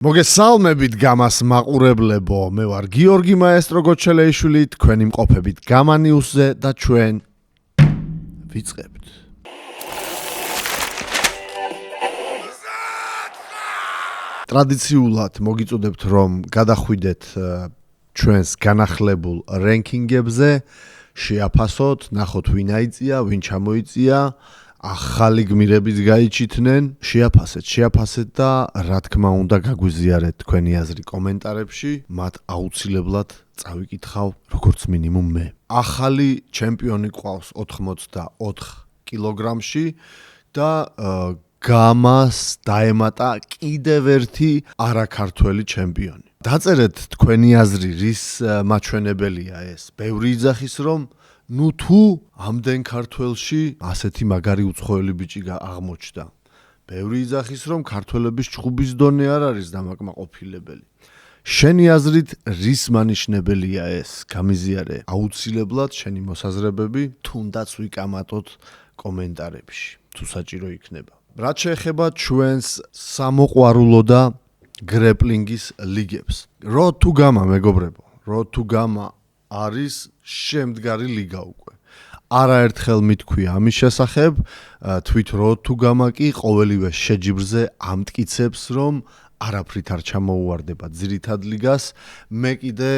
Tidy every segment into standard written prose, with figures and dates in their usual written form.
მოგესალმებით გამას მაყურებლებო, მე ვარ გიორგი მაესტრო გოჩელეიშვილი, თქვენი მყოფებით გამა ნიუსზე და ჩვენ ვიწყებთ. ტრადიციულად მოგიწოდებთ რომ გადახვიდეთ ჩვენს განახლებულ რენკინგებზე, შეაფასოთ, ნახოთ ვინ აიწია, ვინ ჩამოიწია. ახალი გმირებიც გაიჩითნენ, შეაფასეთ და რა თქმა უნდა გაგვიზიარეთ თქვენი აზრი კომენტარებში, მათ აუცილებლად წავიკითხავ როგორც მინიმუმ მე. ახალი ჩემპიონი ყავს 84 კილოგრამში და გამას დაემატა კიდევ ერთი არაქართველი ჩემპიონი. დაწერეთ თქვენი აზრი, რის მაჩვენებელია ეს. ბევრი იძახის რომ თუ ამდენ ქართველში ასეთი მაგარი უცხოელი ბიჭი აღმოჩნდა. ბევრი იძახის რომ ქართველების ჭუბის დონე არ არის დამაკმაყოფილებელი. შენი აზრით რის მანიშნებელია ეს? გამიზიარე აუცილებლად შენი მოსაზრებები, თუნდაც ვიკამათოთ კომენტარებში, თუ საჭირო იქნება. რაც შეეხება ჩვენს სამოყვარულო და გრეპლინგის ლიგებს. Road to Gama მეგობრებო, Road to Gama არის შემდგარი ლიგა უკვე. არაერთხელ მითქვია ამის შესახებ, თვით Road to Gama კი ყოველივე შეჯიბრზე ამტკიცებს, რომ არაფრით არ ჩამოუვარდება ძირითად ლიგას. მე კიდე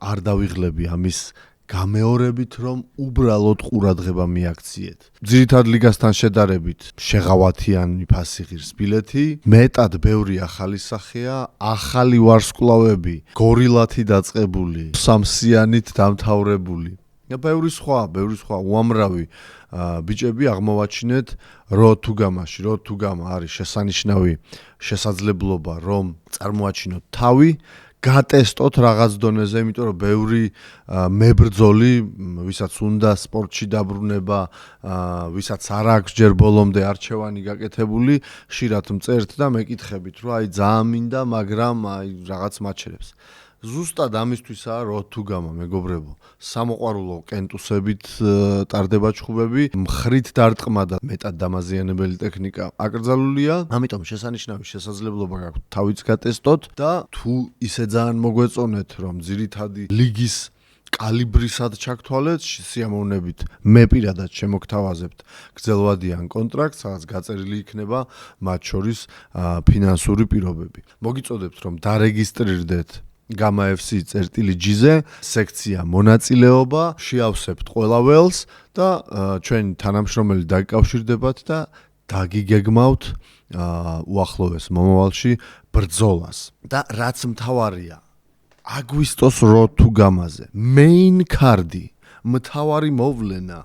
არ დავიღლები ამის გამეორებით, რომ უბრალოდ ყურადღება მიაქციეთ. ძირითად ლიგასთან შედარებით შეღავათიანი ფასი ღირს ბილეთი, მეტად ბევრი ახალი სახეა, ახალი ვარსკვლავები, გორილათი დაწყებული, სამსიანით დამთავრებული. და ბევრი სხვა უამრავი ბიჭები აღმოვაჩინეთ Road to Gama-ში. Road to Gama არის შესანიშნავი შესაძლებლობა, რომ წარმოაჩინოთ თავი, გატესტოთ რაღაც დონეზე, იმიტომ რომ ბევრი მებრძოლი, ვისაც უნდა სპორტში დაბრუნება, ვისაც არ აქვს ჯერ ბოლომდე არჩევანი გაკეთებული, ხშირად მწერთ და მეკითხებით, რომ აი ძალიან მინდა, მაგრამ აი რაღაც მაჩერებს. ზუსტად ამისთვისაა Road to Gama, მეგობრებო. სამოყვარულო კენტუსებით ტარდება ჭუბები, მხრით დარტყმა და მეტად დამაზიანებელი ტექნიკა აკრძალულია, ამიტომ შესანიშნავი შესაძლებლობა გაქვთ თავიც გატესტოთ და თუ ისე ძალიან მოგვეწონეთ, რომ ძირითადი ლიგის კალიბრისად ჩაგთვალეთ, სიამოვნებით მე პირადად შემოგთავაზებთ გრძელვადიან კონტრაქტს, სადაც გაწერილი იქნება მათ შორის ფინანსური პირობები. მოგიწოდებთ რომ დარეგისტრირდეთ GAMA-FC.GZ სექცია მონაწილეობა, შეავსებთ ყველა ველს და ჩვენი თანამშრომელი დაგიკავშირდებათ და დაგიგეგმავთ უახლოეს მომავალში ბრძოლას. და რაც მთავარია, აგვისტოს Road to Gama-ზე main card-ი, მთავარი მოვლენა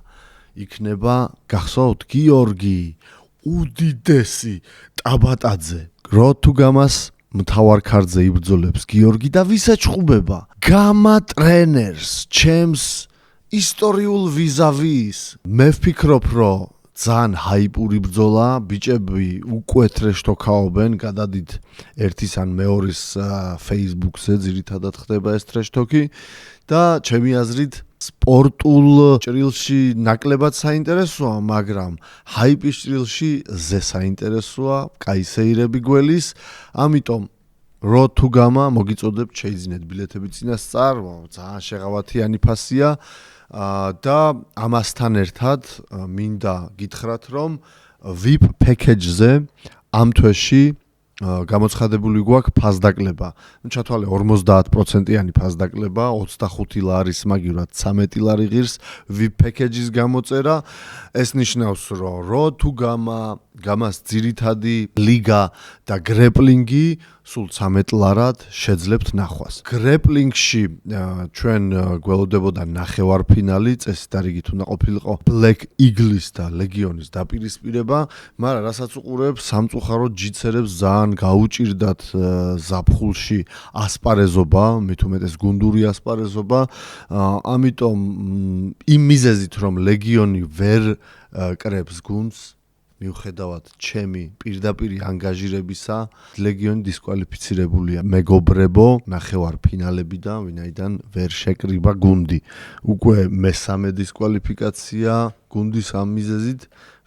იქნება, გახსოვთ, გიორგი უდიდესი ტაბატაძე. Road to Gama-ს მთავარ ქარდზე იბრძოლებს გიორგი და ვისაჭუბება გამა ტრენერს, ჩემს ისტორიულ ვიზავის. მე ვფიქრობ, რომ ძალიან ჰაიპური ბრძოლა, ბიჭები უკვე ტრეშტოქაობენ, გადადით ერთის ან მეორის Facebook-ზე ძირითადად ხდება ეს ტრეშტოქი და ჩემი აზრით სპორტულ ჭრილში ნაკლებად საინტერესოა, მაგრამ ჰაიპის ჭრილში ზე საინტერესოა, კაისეირები გველის, ამიტომ Road to Gama მოგიწოდებთ, შეიძინეთ ბილეთები წინასწარ, ძალიან შეღავათიანი ფასია და ამასთან ერთად მინდა გითხრათ, რომ VIP package-ზე ამ თვეში გამოცხადებული გვაქვს ფასდაკლება. ჩათვალე 50%-იანი ფასდაკლება, 25 ლარის მაგივრად 13 ლარი ღირს VIP package-ის გამოწერა. ეს ნიშნავს, რომ Road to Gama, გამას ძირითადი ლიგა და გრეპლინგი სულ 13 ლარად შეძლებთ ნახვას. გრეპლინგში ჩვენ გველოდებოდა ნახევარფინალი, წესით არიგით უნდა ყოფილიყო Black Eagles და ლეგიონის დაპირისპირება, მაგრამ რასაც უყურებ, სამწუხაროდ ჯიცერებს ძალიან გაუჭირდათ ზაფხულში ასპარეზობა, მით უმეტეს გუნდური ასპარეზობა, ამიტომ იმ მიზეზით, რომ ლეგიონი ვერ კრებს გუნდს, მიუხედავად ჩემი პირდაპირი ანგაჟირებისა, ლეგიონი დისკვალიფიცირებულია მეგობრებო ნახევარფინალებიდან, ვინაიდან ვერ შეკრიბა გუნდი. უკვე მესამე დისკვალიფიკაცია გუნდის ამ მიზეზით,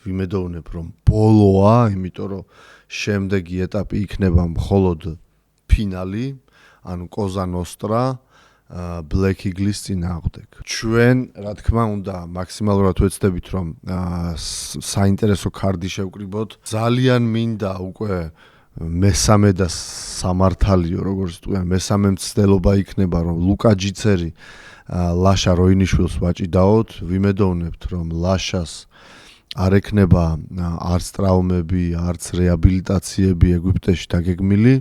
ვიმედოვნებ რომ ბოლოა, იმიტომ რომ შემდეგი ეტაპი იქნება მხოლოდ ფინალი, ანუ კოზა ნოსტრა Black Eagles წინააღმდეგ. ჩვენ, რა თქმა უნდა, მაქსიმალურად ვეცდებით, რომ საინტერესო კარდი შევკრიბოთ. ძალიან მინდა უკვე მესამე და სამართალიო, როგორც თქვენ, მესამე მცდელობა იქნება, რომ ლუკა ჯიცერი ლაშა როინიშვილს ვაჭიდაოთ. ვიმედოვნებთ, რომ ლაშას არ ექნება არც ტრავმები, არც რეაბილიტაციები ეგვიპტეში დაგეგმილი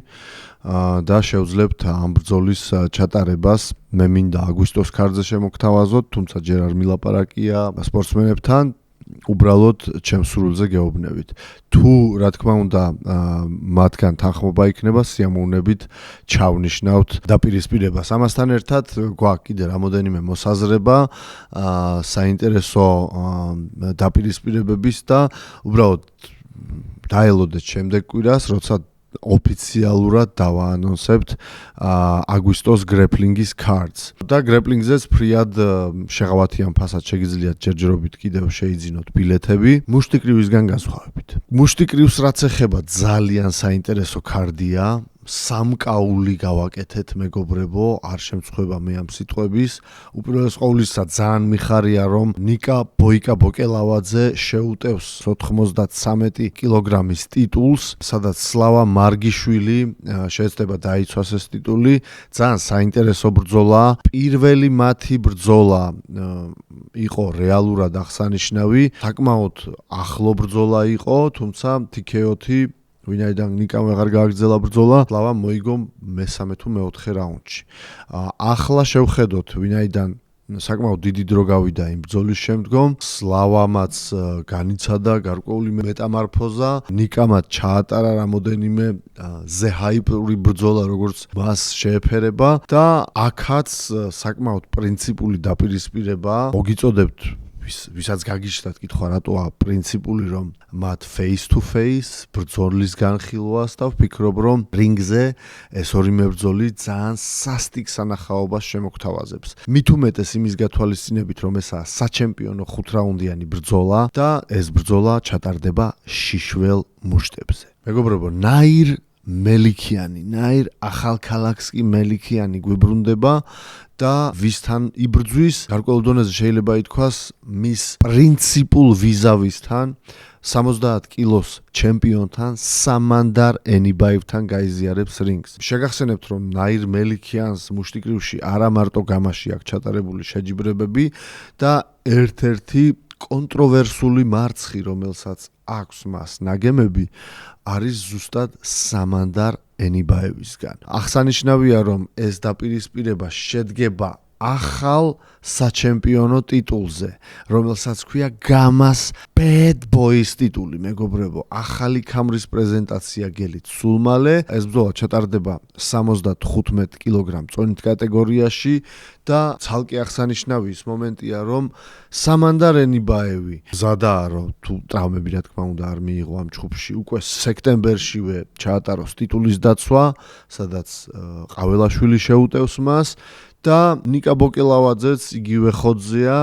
და შევძლებთ ამ ბრძოლის ჩატარებას. მე მინდა აგვისტოს ქარდზე შემოგთავაზოთ, თუმცა ჯერ არ მილაპარაკია სპორტსმენებთან. უბრალოდ ჩემს სრულზე გეუბნებით. თუ რა თქმა უნდა მათგან თანხმობა იქნება, სიამოვნებით ჩავნიშნავთ დაპირისპირებას. ამასთან ერთად გვაქვს კიდე რამოდენიმე მოსაზრება საინტერესო დაპირისპირებების და უბრალოდ დაელოდეთ შემდეგ კვირას, როცა ოფიციალურად დავაანონსებთ აგვისტოს გრეპლინგის cards. და გრეპლინგზეც ფრიად შეღავათიან ფასად შეგიძლიათ ჯერჯერობით კიდევ შეიძინოთ ბილეთები. მუშტიკრივისგან განსხვავებით. მუშტიკრივს რაც ეხება ძალიან საინტერესო კარდია. სამკაული გავაკეთეთ მეგობრებო, არ შემწხვება მე ამ სიტყვების. უპირველეს ყოვლისა ძალიან მიხარია რომ ნიკა ბოიკა ბოკელავაძე შეუტევს 93 კილოგრამის ტიტულს, სადაც სლავა მარგიშვილი შეეცდება დაიცვას ეს ტიტული. ძალიან საინტერესო ბრძოლა. პირველი მათი ბრძოლა იყო რეალურად აღსანიშნავი. საკმაოდ ახლო ბრძოლა იყო, თუმცა TKO-ი ვინაიდან ნიკამ აღარ გააგრძელა ბრძოლა, სლავა მოიგო მესამე თუ მეოთხე რაუნდში. ახლა შევხედოთ, ვინაიდან საკმაოდ დიდი დრო გავიდა იმ ბრძოლის შემდგომ, სლავამაც განიცადა გარკვეული მეტამორფოზა, ნიკამაც ჩაატარა რამოდენიმე ზეჰაიპური ბრძოლა, როგორც მას შეეფერება და აქაც საკმაოდ პრინციპული დაპირისპირება. მოგიწოდებთ ვისაც გაგიჩნდათ კითხვა რატოა პრინციპული რომ მათ face to face ბრძოლის განხილვას და ვფიქრობ რომ რინგზე ეს ორი მებრძოლი ძალიან სასტიკ სანახაობას შემოგთავაზებს. მით უმეტეს იმის გათვალისწინებით რომ ესაა საჩემპიონო 5 რაუნდიანი ბრძოლა და ეს ბრძოლა ჩატარდება შიშվել მუშტებზე. მეგობრებო, ნაირ მელიქიანი, ნაირ ახალქალაქსკი მელიქიანი გვიბრუნდება და ვისთან იბრძვის, გარკვეულ დონეზე შეიძლება ითქვას, მის პრინციპულ ვიზავისთან, 70 კილოს ჩემპიონთან, სამანდარ ენიბაევთან გაიზიარებს რინგს. შეგახსენებთ, რომ ნაირ მელიქიანს მუშტიკრივში არა მარტო გამაში აქვს ჩატარებული შეჯიბრებები და ერთ-ერთი კონტროვერსული მარცხი, რომელსაც აქვს მას ნაგემები, არის ზუსტად სამანდარ ენიბაევისგან. აღსანიშნავია, რომ ეს დაპირისპირება შედგება ახალ საჩემპიონო ტიტულზე, რომელსაც ქვია გამას Bad Boys ტიტული, მეგობრებო. ახალი ქამრის პრეზენტაცია გელით სულ მალე. ეს ბრძოლა ჩატარდება 75 კილოგრამ წონით კატეგორიაში და ცალკე აღსანიშნავი ის მომენტია, რომ სამანდარ ენიბაევი მზადაა, რომ თუ ტრავმები რა თქმა უნდა არ მიიღო ამ ჯგუფში, უკვე სექტემბერშივე ჩაატაროს ტიტულის დაცვა, სადაც ყაველაშვილი შეუტევს მას. და ნიკა ბოკელავაძეც იგივე ხოძეა,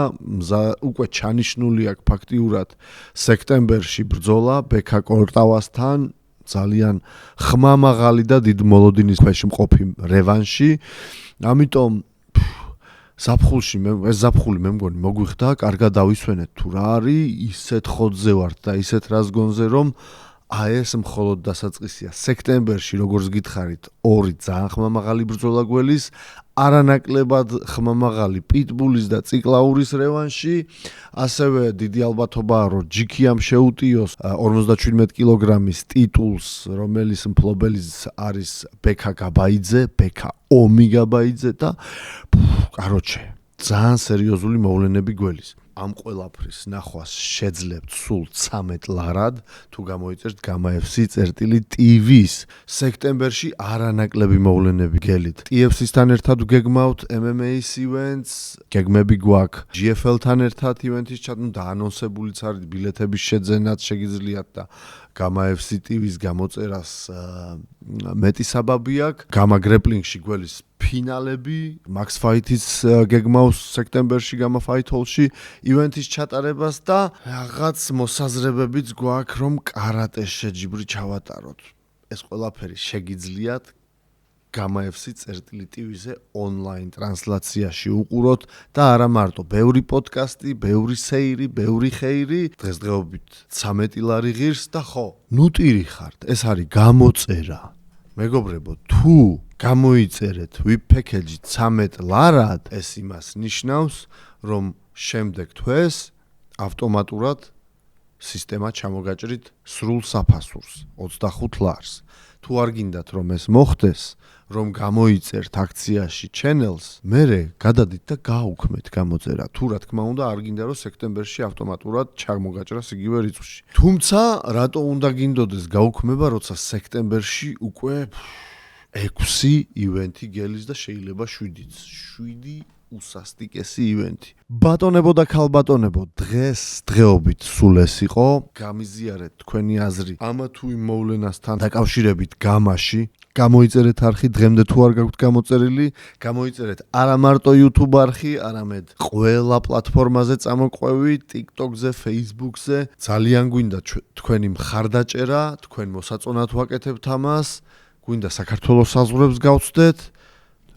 უკვე ჩანიშნული აქვს ფაქტიურად სექტემბერში ბრძოლა ბექა კორტავასთან, ძალიან ხმამაღალი და დიდ მოლოდინის ქვეშ მყოფი რევანში. ამიტომ ზაფხულში ეს ზაფხული მე მგონი მოგვიხდა, კარგად დავისვენეთ თუ რა არის, ისეთ ხოძზე ვართ და ისეთ რაზგონზე რომ ეს მხოლოდ დასაწყისია. სექტემბერში, როგორც გითხარით, ორი ძალიან ხმამაღალი ბრძოლა გველის, არანაკლებად ხმამაღალი პიტბულის და ციკლაურის რევანში, ასევე დიდი ალბათობაა, რომ ჯიქიამ შეუტიოს 57 კილოგრამის ტიტულს, რომელიც მფლობელის არის ბექა გაბაიძე, ბექა ომი გაბაიძე და კაროჩე, ძალიან სერიოზული მოვლენები გველის. ამ ყველაფრის ნახვას შეძლებთ სულ 13 ლარად, თუ გამოიწერთ GAMA-FC.TV-ს. სექტემბერში არანაკლები მოვლენები გელით. TFC-სთან ერთად გეგმავთ MMA-ის ივენტს, გეგმები გვაქვს GFL-თან ერთად ივენთის ჩატარება, დაანონსებულიც არის ბილეთების შეძენაც შეგიძლიათ და GAMA-FC.TV-ს გამოწერას მეტი საბაბი აქვს. GAMA Grappling-ში გველის ფინალები, Max Fight-ის გეგმავს სექტემბერში GAMA Fight Hall-ში ივენთის ჩატარებას და რაღაც მოსაზრებებიც გვაქვს, რომ კარატეს შეჯიბრი ჩავატაროთ. ეს ყველაფერი შეგიძლიათ gamafc.tv-ზე ონლაინ ტრანსლაციაში უყუროთ და არა მარტო ბევრი პოდკასტი, ბევრი სეირი, ბევრი ხეირი, დღესდღეობით 13 ლარი ღირს და ხო, ნუტირი ხართ, ეს არის გამოწერა. მეგობრებო, თუ გამოიწერეთ VIP package 13 ლარად, ეს იმას ნიშნავს, რომ შემდეგ თვეს ავტომატურად სისტემა ჩამოგაჭრით სრულ საფასურს 25 ლარს. თუ არ გინდათ რომ ეს მოხდეს, რომ გამოიწერთ აქციაში channels, მერე გადადით და გააუქმეთ გამოწერა. თუ რა თქმა უნდა არ გინდა რომ სექტემბერში ავტომატურად ჩამოგაჭრას იგივე რიცხვში. თუმცა რატო უნდა გინდოდეს გაუქმება, როცა სექტემბერში უკვე 6 ივენთი გელის და შეიძლება 7-იც. 7 უსასტიკესი ივენთი. ბატონებო და ქალბატონებო, დღესდღეობით სულ ეს იყო. გამიზიარეთ თქვენი აზრი ამა თუ იმ მოვლენასთან დაკავშირებით გამაში. გამოიწერეთ არხი, დღემდე თუ არ გაქვთ გამოწერილი, გამოიწერეთ არა მარტო YouTube არხი, არამედ ყველა პლატფორმაზე წამოყვევი, TikTok-ზე, Facebook-ზე. ძალიან გვინდა თქვენი მხარდაჭერა, თქვენ მოსაწონად ვაკეთებთ ამას. გვინდა საქართველოს საზღვრებს გავცდეთ.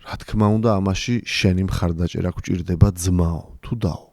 რა თქმა უნდა, ამაში შენი მხარდაჭერა გვჭირდება ძმაო, თუ დაო.